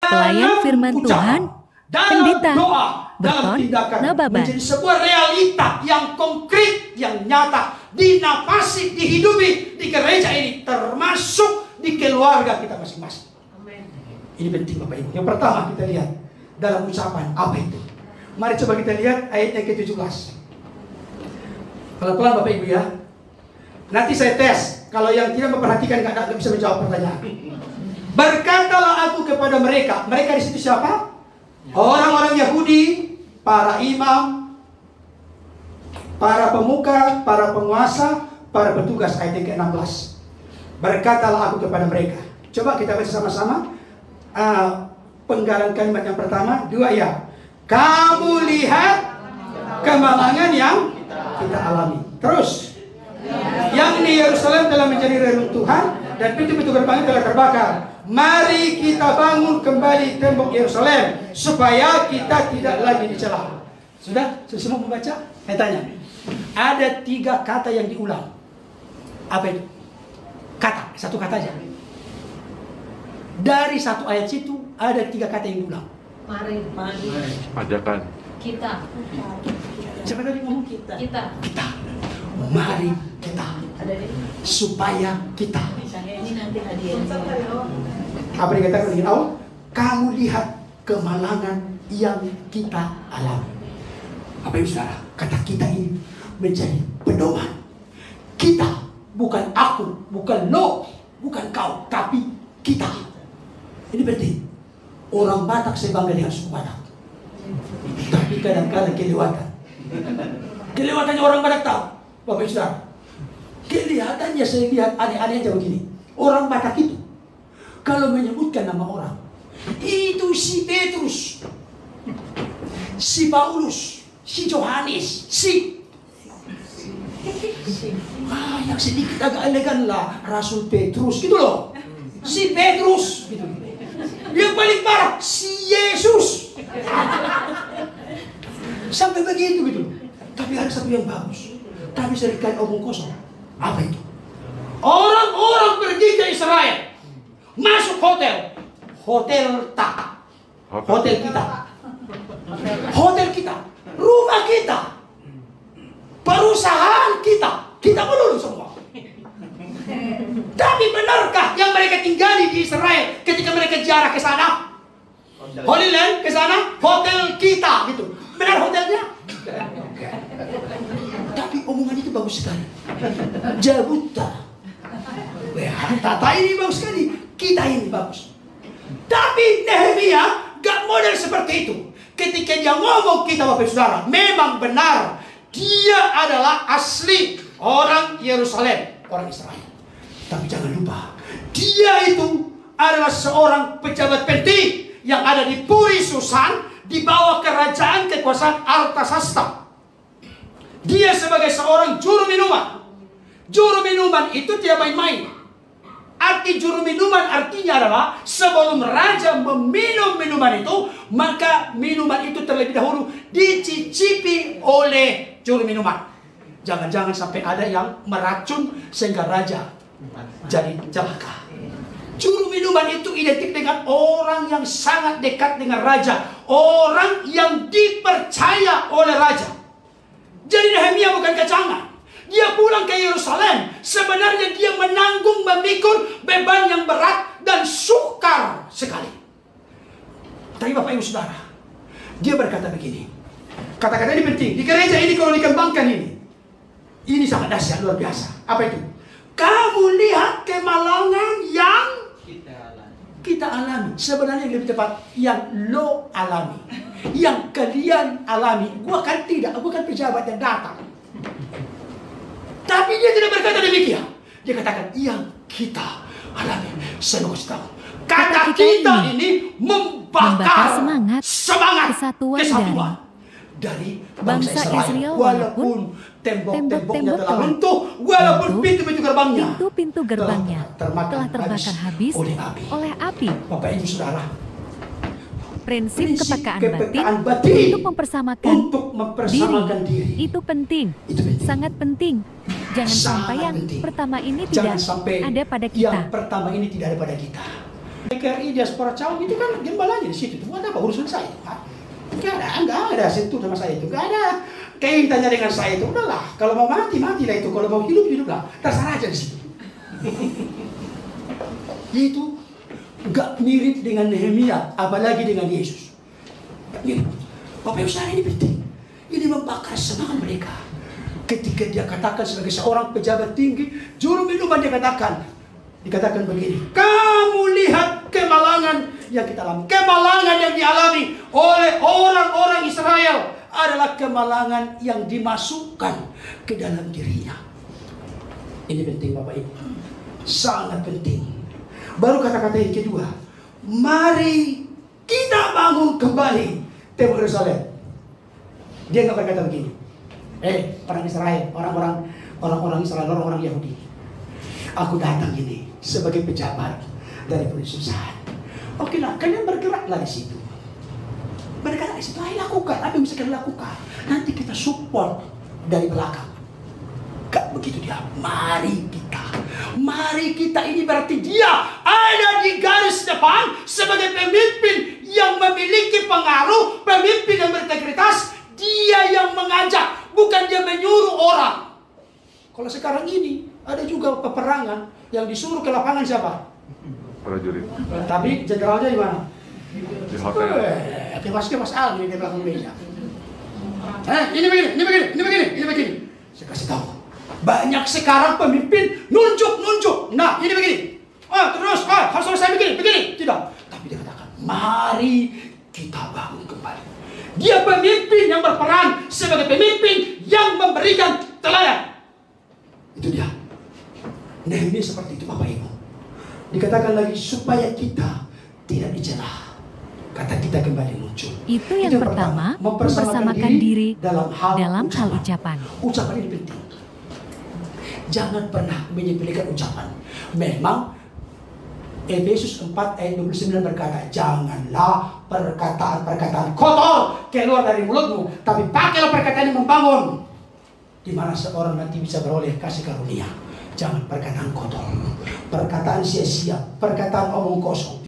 pelayan firman Tuhan, pendeta, doa, dalam beton, tindakan nababan. menjadi sebuah realita yang konkret, yang nyata, dinapasi, dihidupi di gereja ini, termasuk di keluarga kita masing-masing. Ini penting Bapak Ibu. Yang pertama kita lihat dalam ucapan apa itu. Mari coba kita lihat ayat yang ke-17. Pelan-pelan Bapak Ibu ya. Nanti saya tes. Kalau yang tidak memperhatikan nggak bisa menjawab pertanyaan. Berkatalah aku kepada mereka. Mereka di situ siapa? Orang-orang Yahudi, para imam, para pemuka, para penguasa, para petugas. Ayat yang ke-16. Berkatalah aku kepada mereka. Coba kita baca sama-sama. Penggalan kalimat yang pertama, 2 ya. Kamu lihat kemalangan yang kita alami. Terus, yang di Yerusalem telah menjadi reruntuhan dan pintu-pintu gerbangnya telah terbakar. Mari kita bangun kembali tembok Yerusalem supaya kita tidak lagi dicela. Sudah semua membaca? Saya tanya. Ada 3 kata yang diulang. Apa itu? Kata, satu kata aja. Dari satu ayat situ ada 3 kata yang diulang. Mari. Ajakan. Kita. Siapa tadi ngomong? Kita. Kita. Mari kita. Supaya kita. Ini nanti hadiahnya. Apa yang dikatakan dengan awal? Kamu lihat kemalangan yang kita alami. Apa itu saudara? Kata kita ini menjadi pedoman. Kita, bukan aku, bukan lo, bukan kau, tapi kita. Ini penting. Orang Batak saya bangga dengan suku Batak. Tapi kadang-kadang kelewatan. Kelewatannya orang Batak tahu. Bapak Ibu Saudara. Kelihatannya saya lihat aneh-aneh aja begini. Orang Batak itu kalau menyebutkan nama orang, itu si Petrus, si Paulus, si Yohanes, yang sedikit agak elegan lah, Rasul Petrus gitu loh. Si Petrus gitu. Yang paling parah si Yesus. Sampai begitu gitu. Tapi ada satu yang bagus. Tapi seringkali omong kosong. Apa itu? Orang-orang pergi ke Israel, masuk hotel. Hotel tak. Hotel kita. Hotel kita. Rumah kita. Perusahaan kita. Kita melulu semua. Tapi benarkah yang mereka tinggali di Israel ketika mereka ziarah ke sana? Holy Land ke sana, hotel kita gitu. Benar hotelnya? Tapi omongan itu bagus sekali. Jabuta. Tata ini bagus sekali. Kita ini bagus. Tapi Nehemia gak model seperti itu. Ketika dia ngomong kita Bapak Saudara, memang benar. Dia adalah asli orang Yerusalem, orang Israel. Tapi jangan lupa, dia itu adalah seorang pejabat penting yang ada di Puri Susan, di bawah kerajaan kekuasaan Artasasta. Dia sebagai seorang juru minuman. Juru minuman itu tidak main-main. Arti juru minuman artinya adalah sebelum raja meminum minuman itu, maka minuman itu terlebih dahulu dicicipi oleh juru minuman. Jangan-jangan sampai ada yang meracun sehingga raja jadi celaka. Juru minuman itu identik dengan orang yang sangat dekat dengan raja, orang yang dipercaya oleh raja. Jadi Nehemia bukan kecangan. Dia pulang ke Yerusalem, sebenarnya dia menanggung, memikul beban yang berat dan sukar sekali. Tapi Bapak Ibu Saudara, dia berkata begini. Kata-kata ini penting. Di gereja ini kalau dikembangkan ini sangat dahsyat, luar biasa. Apa itu? Kamu lihat kemalangan yang kita alami. Sebenarnya lebih tepat yang lo alami, yang kalian alami. Gua kan tidak, gua kan pejabat yang datang. Tapi dia tidak berkata demikian. Dia katakan yang kita alami. Saya mau kasih tahu. Kata kita ini membakar semangat kesatuan dari bangsa Israel. Walaupun tembok-temboknya telah runtuh, walaupun pintu-pintu gerbangnya telah terbakar habis oleh api. Bapak Ibu Saudara, Prinsip kepekaan batin untuk mempersamakan diri itu penting, sangat penting. Jangan sampai yang pertama ini tidak ada pada kita. Yang pertama ini tidak ada pada kita. KRI diaspora Cao itu kan gembalanya. di situ. Buat apa urusan saya itu? Enggak ada sentuh sama saya itu. Enggak ada kaitannya dengan saya itu. Udahlah, kalau mau mati, matilah itu. Kalau mau hidup, hiduplah. Terserah aja di situ. Itu enggak mirip dengan Nehemia, apalagi dengan Yesus. Ini, Bapak Ibu saudara, ini penting. Ini membakar semangat mereka. Ketika dia katakan sebagai seorang pejabat tinggi, juru minuman dikatakan begini, kamu lihat kemalangan yang kita alami. Kemalangan yang dialami oleh orang-orang Israel adalah kemalangan yang dimasukkan ke dalam dirinya. Ini penting Bapak Ibu, sangat penting. Baru kata-kata yang kedua, mari kita bangun kembali Tempat Yerusalem. Dia nggak berkata begini, orang Israel, orang-orang Israel, orang-orang Yahudi, aku datang ini sebagai pejabat dari perusahaan. Oke lah, kalian bergeraklah di situ. Bergerak di situ, ayo lakukan apa yang bisa kalian lakukan. Nanti kita support dari belakang. Gak begitu dia. Mari kita ini berarti dia ada di garis depan sebagai pemimpin yang memiliki pengaruh, pemimpin yang berintegritas. Dia yang mengajak, bukan dia menyuruh orang. Kalau sekarang ini ada juga peperangan yang disuruh ke lapangan siapa? Prajurit. Tapi jenderalnya di mana? Di hotel. Kemas Al di belakang meja. Ini begini. Saya kasih tahu. Banyak sekarang pemimpin nunjuk. Nah, ini begini. Terus, harus selesai begini. Tidak. Tapi dia katakan, mari kita bangun kembali. Dia pemimpin yang berperan sebagai pemimpin yang memberikan teladan. Itu dia. Nehemia seperti itu Bapak Ibu. Dikatakan lagi supaya kita tidak dicela. Kata kita kembali muncul. Itu yang pertama, mempersamakan diri dalam hal ucapan. Ucapan ini penting. Jangan pernah menyepelekan ucapan. Memang Efesus 4 ayat 29 berkata, janganlah perkataan-perkataan kotor keluar dari mulutmu, tapi pakailah perkataan yang membangun, di mana seorang nanti bisa beroleh kasih karunia. Jangan perkataan kotor, perkataan sia-sia, perkataan omong kosong.